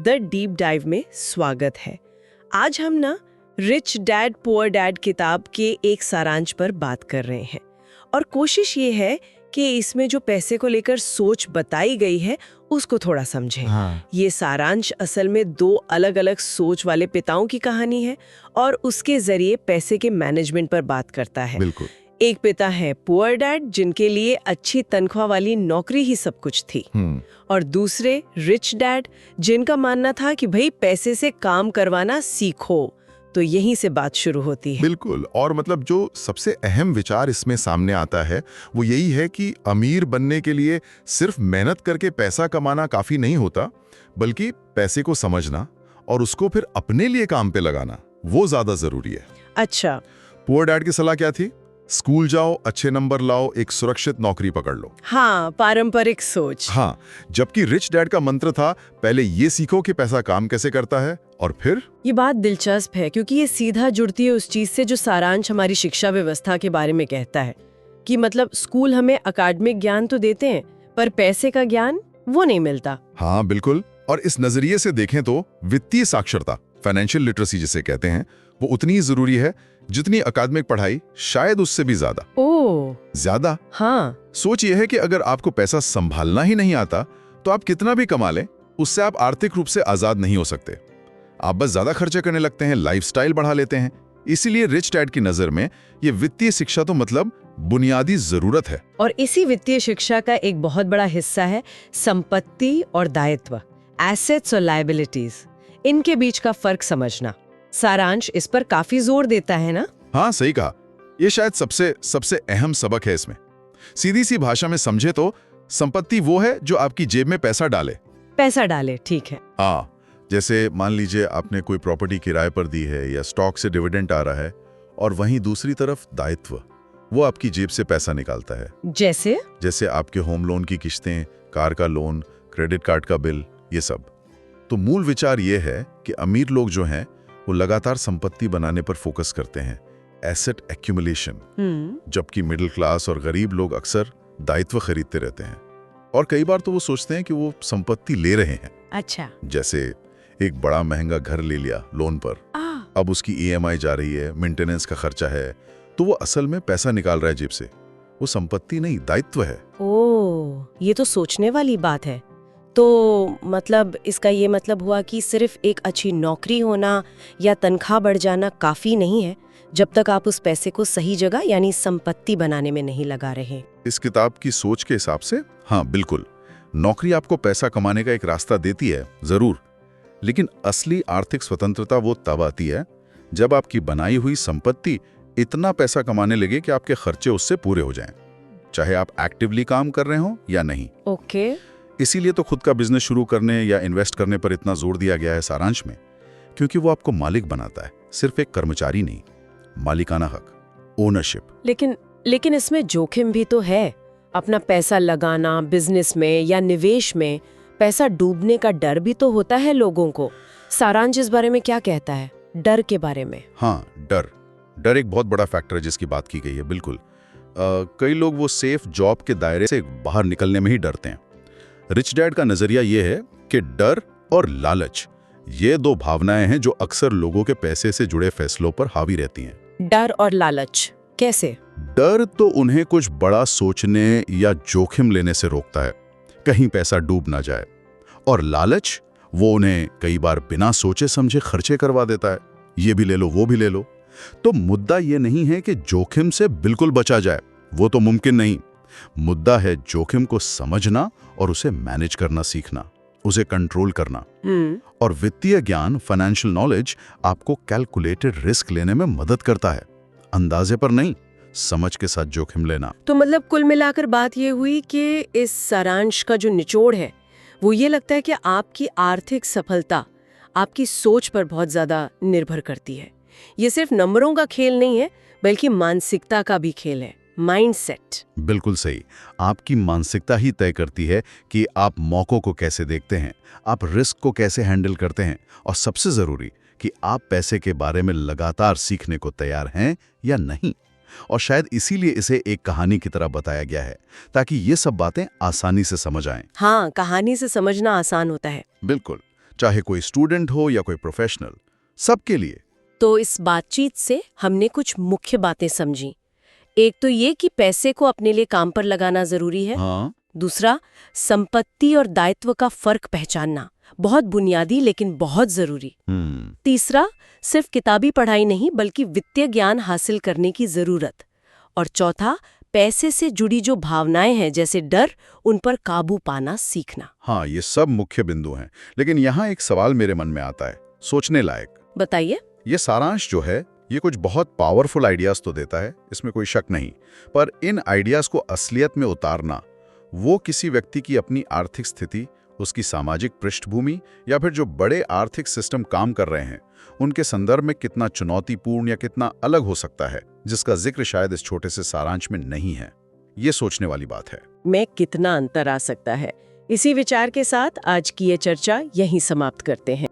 The deep dive में स्वागत है। आज हम ना रिच डैड पुअर डैड किताब के एक सारांश पर बात कर रहे हैं और कोशिश ये है कि इसमें जो पैसे को लेकर सोच बताई गई है उसको थोड़ा समझें। ये सारांश असल में दो अलग अलग सोच वाले पिताओं की कहानी है और उसके जरिए पैसे के मैनेजमेंट पर बात करता है। बिल्कुल। एक पिता है पुअर डैड जिनके लिए अच्छी तनख्वाह वाली नौकरी ही सब कुछ थी और दूसरे रिच डैड जिनका मानना था कि भाई पैसे से काम करवाना सीखो। तो यहीं से बात शुरू होती है। बिल्कुल। और मतलब जो सबसे अहम विचार इसमें सामने आता है वो यही है कि अमीर बनने के लिए सिर्फ मेहनत करके पैसा कमाना काफी नहीं होता, बल्कि पैसे को समझना और उसको फिर अपने लिए काम पे लगाना वो ज्यादा जरूरी है। अच्छा, पुअर डैड की सलाह क्या थी? स्कूल जाओ, अच्छे नंबर लाओ, एक सुरक्षित नौकरी पकड़ लो। हाँ, पारंपरिक सोच। हाँ, जबकि रिच डैड का मंत्र था पहले ये सीखो कि पैसा काम कैसे करता है और फिर। ये बात दिलचस्प है क्योंकि ये सीधा जुड़ती है उस चीज से जो सारांश हमारी शिक्षा व्यवस्था के बारे में कहता है कि मतलब स्कूल हमें अकादमिक ज्ञान तो देते हैं पर पैसे का ज्ञान वो नहीं मिलता। हाँ बिल्कुल। और इस नजरिए से देखें तो वित्तीय साक्षरता, फाइनेंशियल लिटरेसी जिसे कहते हैं, वो उतनी ही जरूरी है जितनी अकादमिक पढ़ाई, शायद उससे भी ज्यादा। ओह, ज्यादा? हाँ। सोच ये है कि अगर आपको पैसा संभालना ही नहीं आता तो आप कितना भी कमा लें, उससे आप आर्थिक रूप से आजाद नहीं हो सकते। आप बस ज्यादा खर्चे करने लगते हैं, लाइफस्टाइल बढ़ा लेते हैं। इसीलिए रिच डैड की नजर में ये वित्तीय शिक्षा तो मतलब बुनियादी जरूरत है। और इसी वित्तीय शिक्षा का एक बहुत बड़ा हिस्सा है संपत्ति और दायित्व, एसेट्स और लायबिलिटीज, इनके बीच का फर्क समझना। सारांश इस पर काफी जोर देता है ना? हाँ सही कहा। ये शायद सबसे अहम सबक है इसमें। सीधी सी भाषा में समझे तो संपत्ति वो है जो आपकी जेब में पैसा डाले। ठीक है। हाँ, जैसे मान लीजिए आपने कोई प्रॉपर्टी किराए पर दी है या स्टॉक से डिविडेंड आ रहा है, और वहीं दूसरी तरफ दायित्व, वो आपकी जेब से पैसा निकालता है। जैसे आपके होम लोन की किश्तें, कार का लोन, क्रेडिट कार्ड का बिल, ये सब। तो मूल विचार ये है कि अमीर लोग जो हैं वो लगातार संपत्ति बनाने पर फोकस करते हैं, एसेट एक्यूमुलेशन, जबकि मिडिल क्लास और गरीब लोग अक्सर दायित्व खरीदते रहते हैं। और कई बार तो वो सोचते हैं कि वो संपत्ति ले रहे हैं। अच्छा। जैसे एक बड़ा महंगा घर ले लिया लोन पर, अब उसकी ईएमआई जा रही है, मेंटेनेंस का खर्चा है, तो वो असल में पैसा निकाल रहा है जेब से। वो संपत्ति नहीं, दायित्व है। ओह, ये तो सोचने वाली बात है। तो मतलब इसका ये मतलब हुआ कि सिर्फ एक अच्छी नौकरी होना या तनख्वाह बढ़ जाना काफी नहीं है जब तक आप उस पैसे को सही जगह यानी संपत्ति बनाने में नहीं लगा रहे। इस किताब की सोच के हिसाब से हाँ बिल्कुल, नौकरी आपको पैसा कमाने का एक रास्ता देती है जरूर, लेकिन असली आर्थिक स्वतंत्रता वो तब आती है जब आपकी बनाई हुई संपत्ति इतना पैसा कमाने लगे कि आपके खर्चे उससे पूरे हो जाएं, चाहे आप एक्टिवली काम कर रहे हो या नहीं। ओके। इसीलिए तो खुद का बिजनेस शुरू करने या इन्वेस्ट करने पर इतना जोर दिया गया है सारांश में, क्योंकि वो आपको मालिक बनाता है, सिर्फ एक कर्मचारी नहीं। मालिकाना हक, ओनरशिप। लेकिन इसमें जोखिम भी तो है। अपना पैसा लगाना बिजनेस में या निवेश में, पैसा डूबने का डर भी तो होता है लोगों को। सारांश इस बारे में क्या कहता है, डर के बारे में? हाँ, डर एक बहुत बड़ा फैक्टर है जिसकी बात की गई है। बिल्कुल। कई लोग वो सेफ जॉब के दायरे से बाहर निकलने में ही डरते हैं। रिच डैड का नजरिया ये है कि डर और लालच, ये दो भावनाएं हैं जो अक्सर लोगों के पैसे से जुड़े फैसलों पर हावी रहती हैं। डर और लालच कैसे? डर तो उन्हें कुछ बड़ा सोचने या जोखिम लेने से रोकता है, कहीं पैसा डूब ना जाए। और लालच, वो उन्हें कई बार बिना सोचे समझे खर्चे करवा देता है, ये भी ले लो वो भी ले लो। तो मुद्दा ये नहीं है कि जोखिम से बिल्कुल बचा जाए, वो तो मुमकिन नहीं। मुद्दा है जोखिम को समझना और उसे मैनेज करना सीखना, उसे कंट्रोल करना। और वित्तीय ज्ञान, फाइनेंशियल नॉलेज आपको कैलकुलेटेड रिस्क लेने में मदद करता है, अंदाजे पर नहीं, समझ के साथ जोखिम लेना। तो मतलब कुल मिलाकर बात ये हुई कि इस सारांश का जो निचोड़ है वो ये लगता है कि आपकी आर्थिक सफलता आपकी सोच पर बहुत ज्यादा निर्भर करती है। ये सिर्फ नंबरों का खेल नहीं है बल्कि मानसिकता का भी खेल है, माइंडसेट। बिल्कुल सही। आपकी मानसिकता ही तय करती है कि आप मौकों को कैसे देखते हैं, आप रिस्क को कैसे हैंडल करते हैं, और सबसे जरूरी कि आप पैसे के बारे में लगातार सीखने को तैयार हैं या नहीं। और शायद इसीलिए इसे एक कहानी की तरह बताया गया है, ताकि ये सब बातें आसानी से समझ आएं। हाँ, कहानी से समझना आसान होता है। बिल्कुल। चाहे कोई स्टूडेंट हो या कोई प्रोफेशनल, सबके लिए। तो इस बातचीत से हमने कुछ मुख्य बातें समझी। एक तो ये कि पैसे को अपने लिए काम पर लगाना जरूरी है। हाँ, दूसरा, संपत्ति और दायित्व का फर्क पहचानना, बहुत बुनियादी लेकिन बहुत जरूरी। तीसरा, सिर्फ किताबी पढ़ाई नहीं बल्कि वित्तीय ज्ञान हासिल करने की जरूरत। और चौथा, पैसे से जुड़ी जो भावनाएं हैं जैसे डर, उन पर काबू पाना सीखना। हाँ, ये सब मुख्य बिंदु हैं। लेकिन यहाँ एक सवाल मेरे मन में आता है, सोचने लायक। बताइए। ये सारांश जो है, ये कुछ बहुत पावरफुल आइडियाज तो देता है, इसमें कोई शक नहीं। पर इन आइडियाज को असलियत में उतारना, वो किसी व्यक्ति की अपनी आर्थिक स्थिति, उसकी सामाजिक पृष्ठभूमि या फिर जो बड़े आर्थिक सिस्टम काम कर रहे हैं, उनके संदर्भ में कितना चुनौतीपूर्ण या कितना अलग हो सकता है, जिसका जिक्र शायद इस छोटे से सारांश में नहीं है। ये सोचने वाली बात है। में कितना अंतर आ सकता है। इसी विचार के साथ आज की ये चर्चा यहीं समाप्त करते हैं।